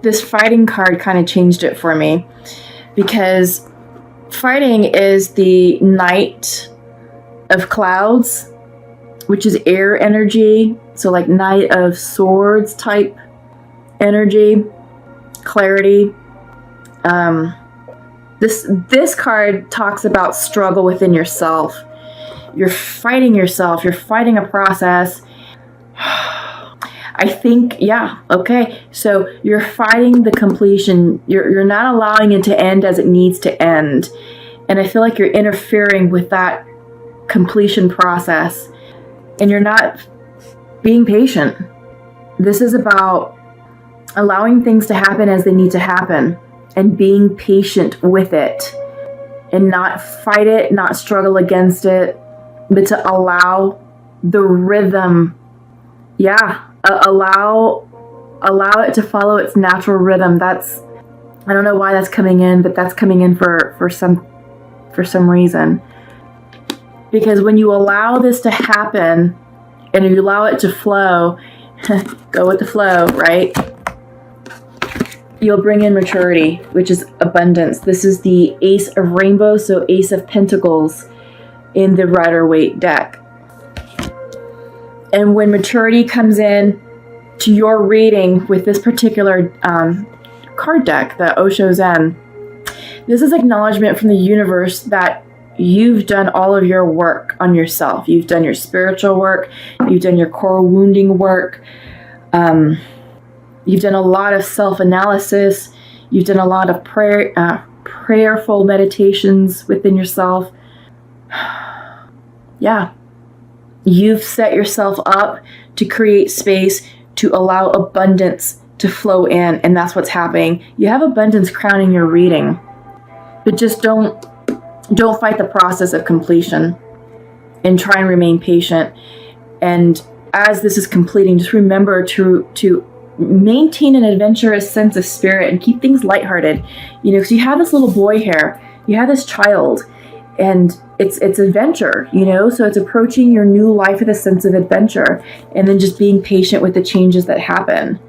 this fighting card kind of changed it for me, because fighting is the Knight of Clouds, which is air energy. So like Knight of Swords type energy, clarity. This card talks about struggle within yourself. You're fighting yourself. You're fighting a process. I think, yeah, okay. So you're fighting the completion. You're not allowing it to end as it needs to end. And I feel like you're interfering with that completion process. And you're not being patient. This is about allowing things to happen as they need to happen and being patient with it and not fight it, not struggle against it, but to allow the rhythm. Yeah, allow it to follow its natural rhythm. That's, I don't know why that's coming in, but that's coming in for some reason. Because when you allow this to happen and you allow it to flow, go with the flow, right? You'll bring in maturity, which is abundance. This is the Ace of Rainbows, so Ace of Pentacles in the Rider-Waite deck. And when maturity comes in to your reading with this particular card deck, the Osho Zen, this is acknowledgement from the universe that you've done all of your work on yourself. You've done your spiritual work. You've done your core wounding work. You've done a lot of self-analysis. You've done a lot of prayerful meditations within yourself. Yeah. You've set yourself up to create space to allow abundance to flow in, and that's what's happening. You have abundance crowning your reading, but just don't fight the process of completion and try and remain patient. And as this is completing, just remember to maintain an adventurous sense of spirit and keep things lighthearted. You know, because you have this little boy here, you have this child, and it's adventure, you know, so it's approaching your new life with a sense of adventure and then just being patient with the changes that happen.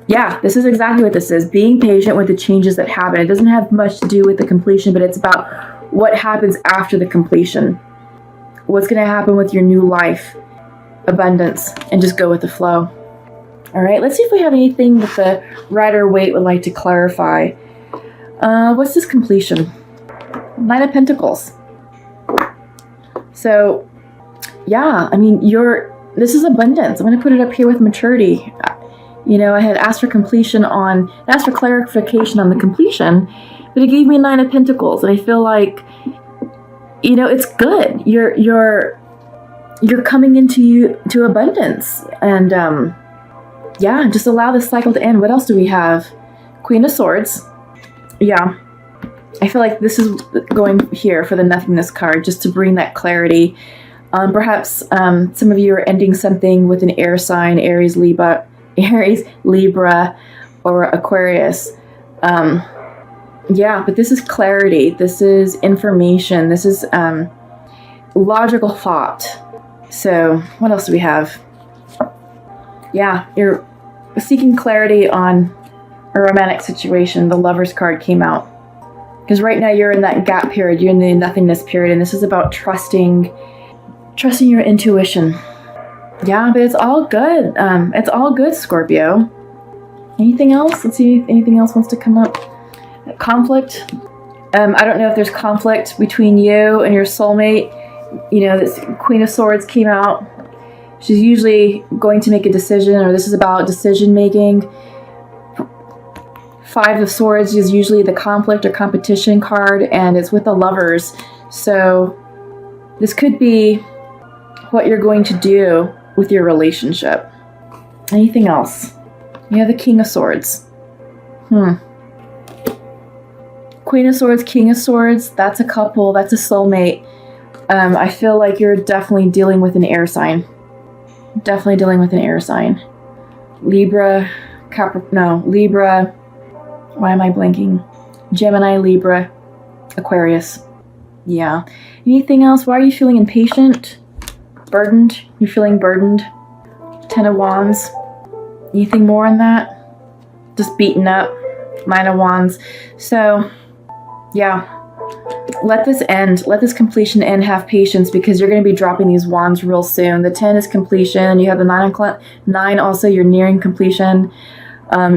Yeah, this is exactly what this is, being patient with the changes that happen. It doesn't have much to do with the completion, but it's about what happens after the completion. What's going to happen with your new life, abundance, and just go with the flow. All right, let's see if we have anything that the Rider-Waite would like to clarify. What's this completion? Nine of Pentacles. So, yeah, I mean, this is abundance. I'm going to put it up here with maturity. You know, I had asked for clarification on the completion, but it gave me a Nine of Pentacles, and I feel like, you know, it's good. You're coming into abundance, and yeah, just allow this cycle to end. What else do we have? Queen of Swords. Yeah. I feel like this is going here for the Nothingness card, just to bring that clarity. Perhaps some of you are ending something with an air sign, Aries, Libra, or Aquarius. Yeah, but this is clarity. This is information. This is logical thought. So what else do we have? Yeah, you're seeking clarity on a romantic situation. The Lover's card came out. Because right now you're in that gap period. You're in the nothingness period. And this is about trusting your intuition. Yeah, but it's all good. It's all good, Scorpio. Anything else? Let's see if anything else wants to come up. Conflict. I don't know if there's conflict between you and your soulmate. You know, this Queen of Swords came out. She's usually going to make a decision, or this is about decision making. Five of Swords is usually the conflict or competition card, and it's with the Lovers. So this could be what you're going to do with your relationship. Anything else? You have the King of Swords. Queen of Swords, King of Swords, that's a couple, that's a soulmate. I feel like you're definitely dealing with an air sign. Definitely dealing with an air sign. Libra, Libra, why am I blanking? Gemini, Libra, Aquarius. Yeah. Anything else? Why are you feeling impatient? Burdened? You're feeling burdened? Ten of Wands. Anything more on that? just beaten up. Nine of Wands. So, yeah. Let this end. Let this completion end. Have patience, because you're going to be dropping these wands real soon. The 10 is completion. You have the 9 also. You're nearing completion.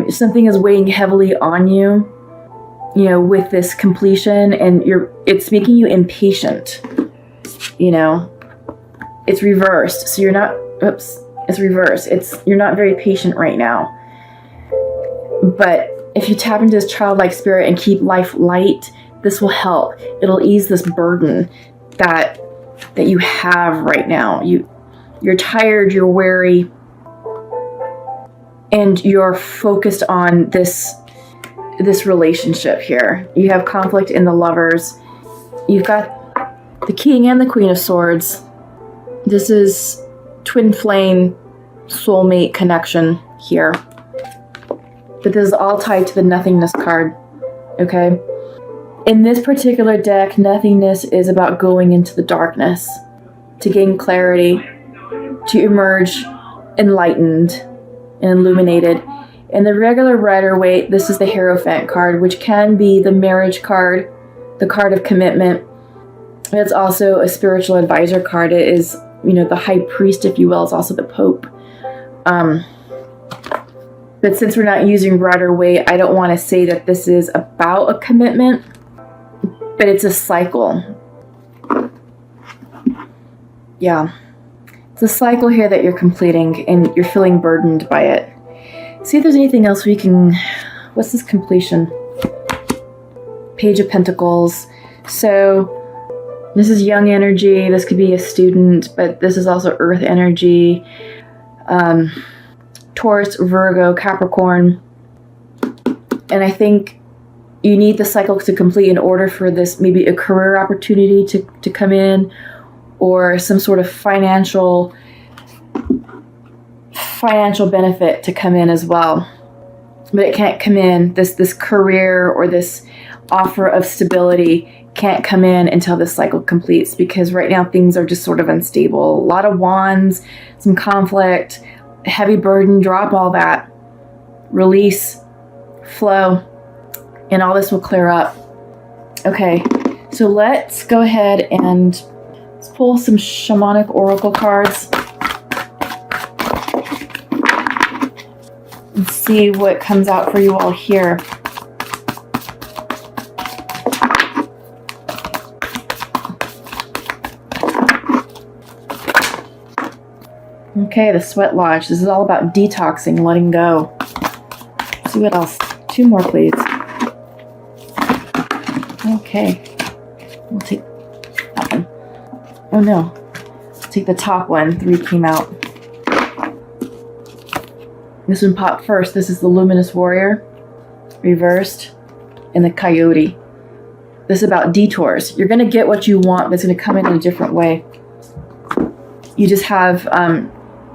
Something is weighing heavily on you, you know, with this completion, and it's making you impatient. You know, it's reversed. So you're not, oops, it's reversed. You're not very patient right now. But if you tap into this childlike spirit and keep life light, this will help. It'll ease this burden that you have right now. You're tired, you're weary, and you're focused on this relationship here. You have conflict in the Lovers. You've got the King and the Queen of Swords. This is twin flame soulmate connection here. But this is all tied to the nothingness card. Okay? In this particular deck, nothingness is about going into the darkness to gain clarity, to emerge enlightened and illuminated. In the regular Rider-Waite, this is the Hierophant card, which can be the marriage card, the card of commitment. It's also a spiritual advisor card. It is, you know, the high priest, if you will. It's also the Pope. But since we're not using Rider-Waite, I don't want to say that this is about a commitment, but it's a cycle. Yeah. It's a cycle here that you're completing, and you're feeling burdened by it. See if there's anything else we can... What's this completion? Page of Pentacles. So, this is young energy. This could be a student, but this is also earth energy. Taurus, Virgo, Capricorn. And I think you need the cycle to complete in order for this, maybe a career opportunity to come in, or some sort of financial benefit to come in as well. But it can't come in, this career or this offer of stability can't come in until this cycle completes, because right now things are just sort of unstable. A lot of wands, some conflict, heavy burden. Drop all that. Release, flow, and all this will clear up. Okay, so let's go ahead and let's pull some shamanic oracle cards and see what comes out for you all here. Okay, the Sweat Lodge. This is all about detoxing, letting go. Let's see what else. 2 more, please. Okay. We'll take that one. Oh no. Let's take the top one. 3 came out. This one popped first. This is the Luminous Warrior. Reversed. And the Coyote. This is about detours. You're going to get what you want, but it's going to come in a different way. You just have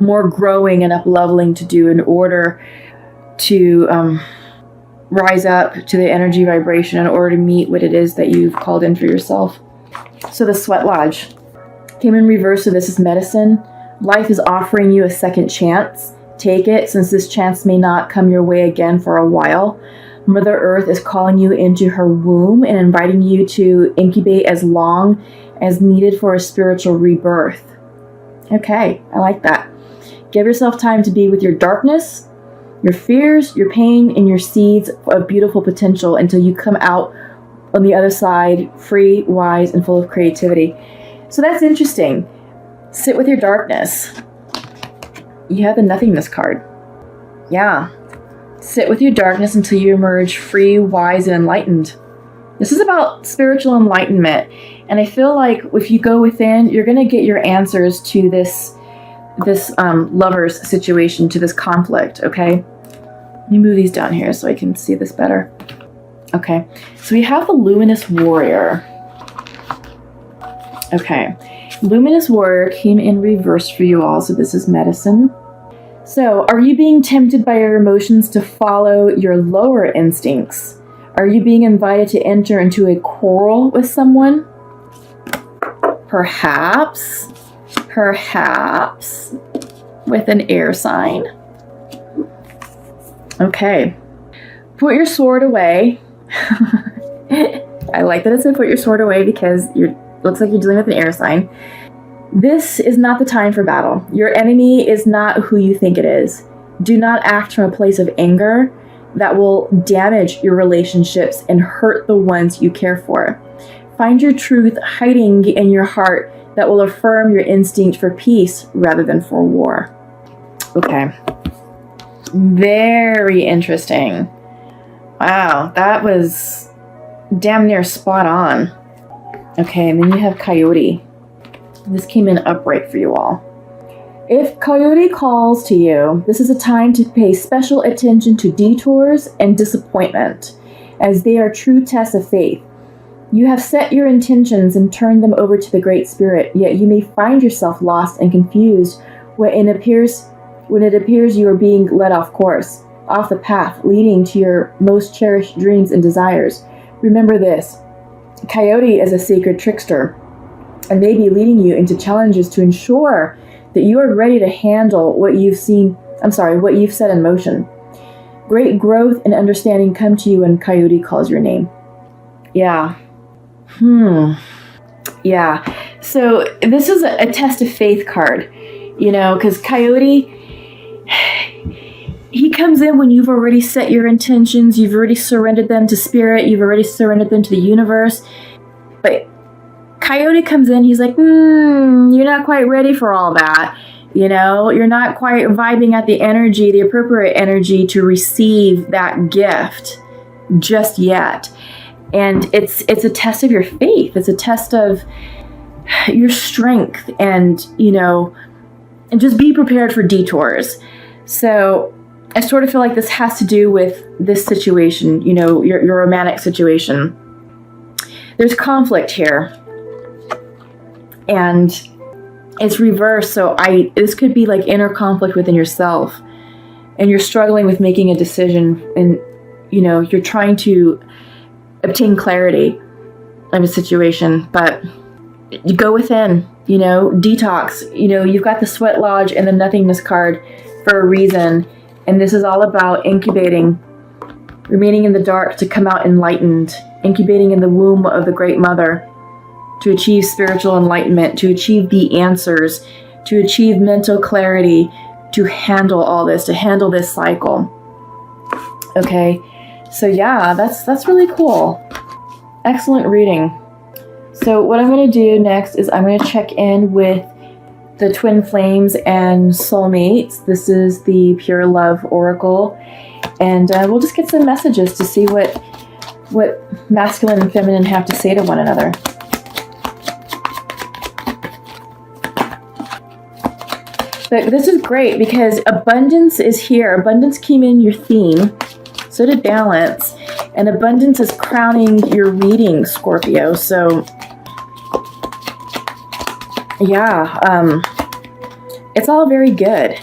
more growing and up-leveling to do in order to rise up to the energy vibration, in order to meet what it is that you've called in for yourself. So the Sweat Lodge came in reverse, so this is medicine. Life is offering you a second chance. Take it, since this chance may not come your way again for a while. Mother Earth is calling you into her womb and inviting you to incubate as long as needed for a spiritual rebirth. Okay, I like that. Give yourself time to be with your darkness, your fears, your pain, and your seeds of beautiful potential until you come out on the other side free, wise, and full of creativity. So that's interesting. Sit with your darkness. You have the Nothingness card. Yeah. Sit with your darkness until you emerge free, wise, and enlightened. This is about spiritual enlightenment. And I feel like if you go within, you're going to get your answers to this lover's situation, to this conflict, okay? Let me move these down here so I can see this better. Okay, so we have the Luminous Warrior. Okay, Luminous Warrior came in reverse for you all, so this is medicine. So, are you being tempted by your emotions to follow your lower instincts? Are you being invited to enter into a quarrel with someone? Perhaps with an air sign. Okay. put your sword away. I like that it said put your sword away because looks like you're dealing with an air sign. This is not the time for battle. Your enemy is not who you think it is. Do not act from a place of anger that will damage your relationships and hurt the ones you care for. Find your truth hiding in your heart that will affirm your instinct for peace rather than for war. Okay. Very interesting. Wow, that was damn near spot on. Okay, and then you have Coyote. This came in upright for you all. If Coyote calls to you, this is a time to pay special attention to detours and disappointment, as they are true tests of faith. You have set your intentions and turned them over to the Great Spirit, yet you may find yourself lost and confused when it appears you are being led off course, off the path leading to your most cherished dreams and desires. Remember this, Coyote is a sacred trickster, and may be leading you into challenges to ensure that you are ready to handle what you've set in motion. Great growth and understanding come to you when Coyote calls your name. Yeah. Yeah. So this is a test of faith card, because Coyote, he comes in when you've already set your intentions, you've already surrendered them to spirit, you've already surrendered them to the universe. But Coyote comes in, he's like, you're not quite ready for all that. You're not quite vibing at the appropriate energy to receive that gift just yet. And it's a test of your faith. It's a test of your strength and just be prepared for detours. So I sort of feel like this has to do with this situation, your romantic situation. There's conflict here. And it's reversed. So this could be like inner conflict within yourself. And you're struggling with making a decision. And, you're trying to obtain clarity of a situation, but you go within, detox, you've got the Sweat Lodge and the Nothingness card for a reason. And this is all about incubating, remaining in the dark to come out enlightened, incubating in the womb of the Great Mother to achieve spiritual enlightenment, to achieve the answers, to achieve mental clarity, to handle all this, to handle this cycle. Okay. So yeah, that's really cool. Excellent reading. So what I'm going to do next is I'm going to check in with the Twin Flames and Soulmates. This is the Pure Love Oracle. And we'll just get some messages to see what masculine and feminine have to say to one another. But this is great because abundance is here. Abundance came in your theme. So did balance. And abundance is crowning your reading, Scorpio. So, yeah, it's all very good.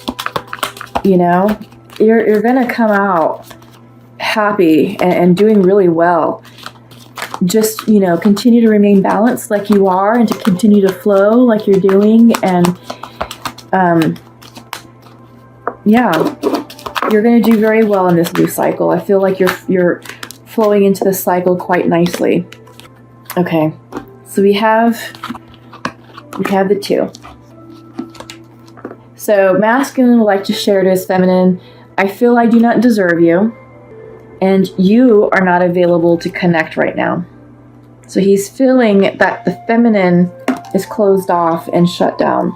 You're going to come out happy and doing really well. Just, continue to remain balanced like you are and to continue to flow like you're doing. And, yeah. You're going to do very well in this new cycle. I feel like you're flowing into the cycle quite nicely. Okay, so we have the 2. So masculine would like to share to his feminine, I feel I do not deserve you, and you are not available to connect right now. So he's feeling that the feminine is closed off and shut down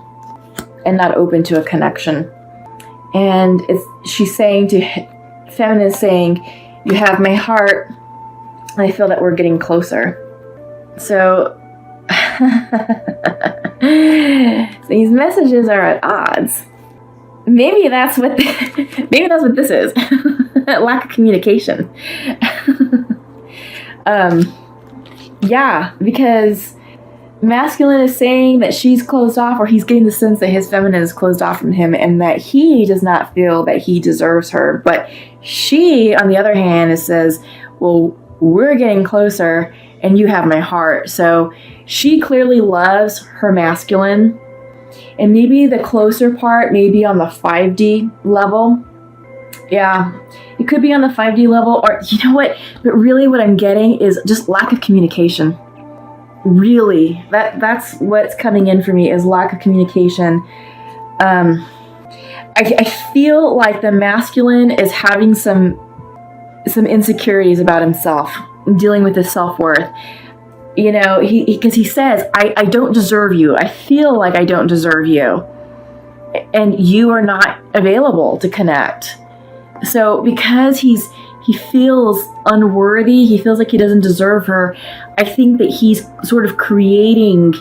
and not open to a connection. And she's saying feminine is saying, you have my heart, and I feel that we're getting closer. So, these messages are at odds. Maybe that's what this is. Lack of communication. Yeah, because masculine is saying that she's closed off, or he's getting the sense that his feminine is closed off from him and that he does not feel that he deserves her. But she, on the other hand, says, well, we're getting closer and you have my heart. So she clearly loves her masculine, and maybe the closer part may be on the 5D level. Yeah, it could be on the 5D level, or you know what? But really what I'm getting is just lack of communication. Really, that's what's coming in for me, is lack of communication. I feel like the masculine is having some insecurities about himself, dealing with his self-worth. You know, because he says, I don't deserve you. I feel like I don't deserve you. And you are not available to connect. So because he feels unworthy, he feels like he doesn't deserve her, I think that he's sort of creating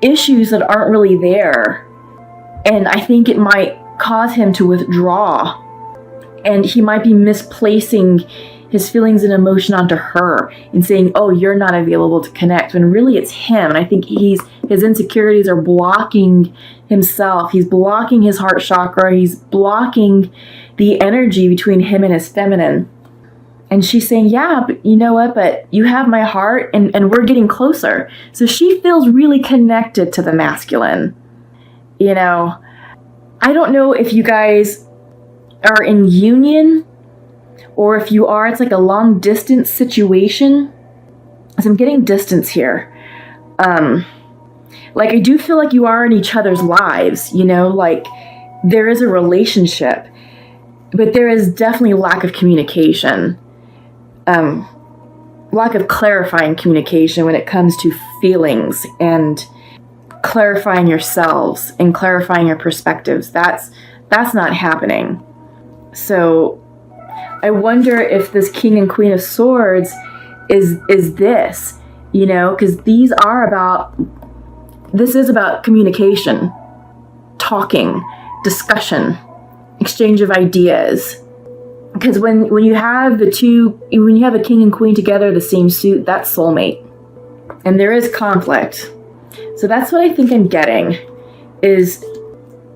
issues that aren't really there. And I think it might cause him to withdraw. And he might be misplacing his feelings and emotion onto her and saying, oh, you're not available to connect, when really it's him. And I think his insecurities are blocking himself. He's blocking his heart chakra. He's blocking the energy between him and his feminine. And she's saying, yeah, but you know what? But you have my heart, and we're getting closer. So she feels really connected to the masculine. You know, I don't know if you guys are in union, or if you are, it's like a long distance situation. So I'm getting distance here. Like I do feel like you are in each other's lives, you know, like there is a relationship, but there is definitely lack of communication. Lack of clarifying communication when it comes to feelings and clarifying yourselves and clarifying your perspectives. That's not happening. So I wonder if this King and Queen of Swords is this, you know, because this is about communication, talking, discussion, exchange of ideas. Because when you have a king and queen together, the same suit, that's soulmate. And there is conflict. So that's what I think I'm getting, is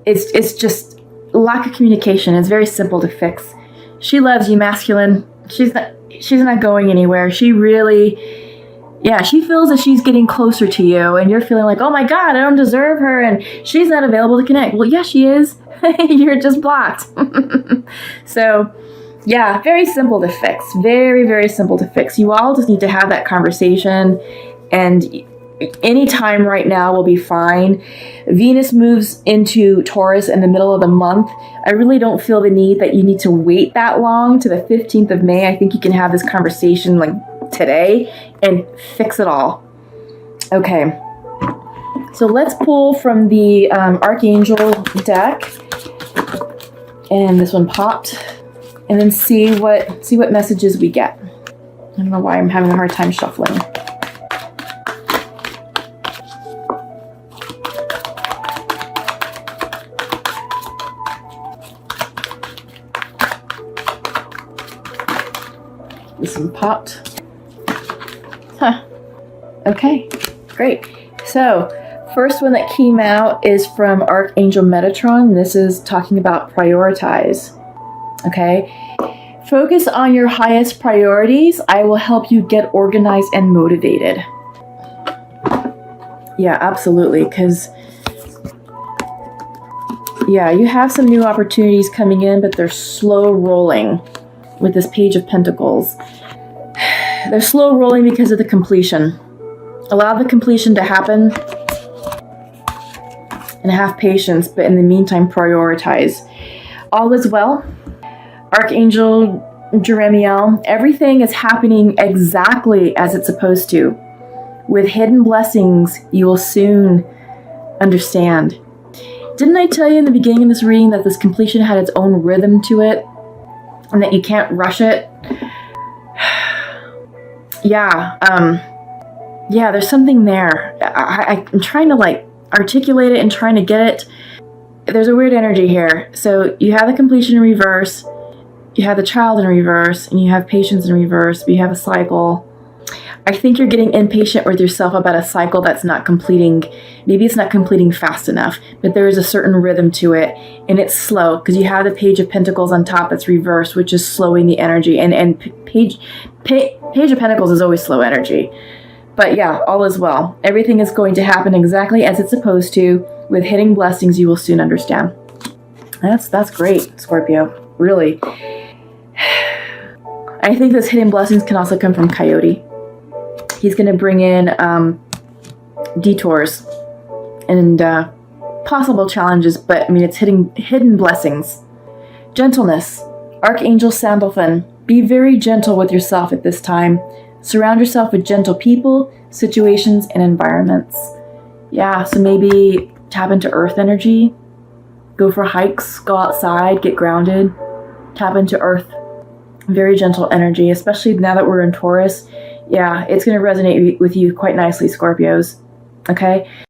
it's just lack of communication. It's very simple to fix. She loves you, masculine. She's not going anywhere. She really, she feels that she's getting closer to you, and you're feeling like, oh my God, I don't deserve her, and she's not available to connect. Well, yeah, she is. You're just blocked. So, yeah, very simple to fix. Very, very simple to fix. You all just need to have that conversation, and any time right now will be fine. Venus moves into Taurus in the middle of the month. I really don't feel the need that you need to wait that long to the 15th of May. I think you can have this conversation like today and fix it all. Okay. So let's pull from the Archangel deck. And this one popped. And then see what messages we get. I don't know why I'm having a hard time shuffling. This one popped. Huh. Okay, great. So, first one that came out is from Archangel Metatron. This is talking about prioritize. Okay? Focus on your highest priorities. I will help you get organized and motivated. Yeah, absolutely. Because, you have some new opportunities coming in, but they're slow rolling with this Page of Pentacles. They're slow rolling because of the completion. Allow the completion to happen and have patience, but in the meantime, prioritize. All is well. Archangel Jeremiel, everything is happening exactly as it's supposed to. With hidden blessings, you will soon understand. Didn't I tell you in the beginning of this reading that this completion had its own rhythm to it? And that you can't rush it? There's something there. I'm trying to articulate it and trying to get it. There's a weird energy here. So you have the completion in reverse, you have the child in reverse, and you have patience in reverse, but you have a cycle. I think you're getting impatient with yourself about a cycle that's not completing. Maybe it's not completing fast enough, but there is a certain rhythm to it, and it's slow because you have the Page of Pentacles on top that's reversed, which is slowing the energy. And Page of Pentacles is always slow energy. But all is well. Everything is going to happen exactly as it's supposed to. With hidden blessings, you will soon understand. That's great, Scorpio. really. I think those hidden blessings can also come from Coyote. He's going to bring in detours and possible challenges, but I mean, it's hidden blessings. Gentleness. Archangel Sandalphon. Be very gentle with yourself at this time. Surround yourself with gentle people, situations, and environments. Yeah, so maybe tap into earth energy. Go for hikes, go outside, get grounded. Tap into earth. Very gentle energy, especially now that we're in Taurus. Yeah, it's going to resonate with you quite nicely, Scorpios. Okay?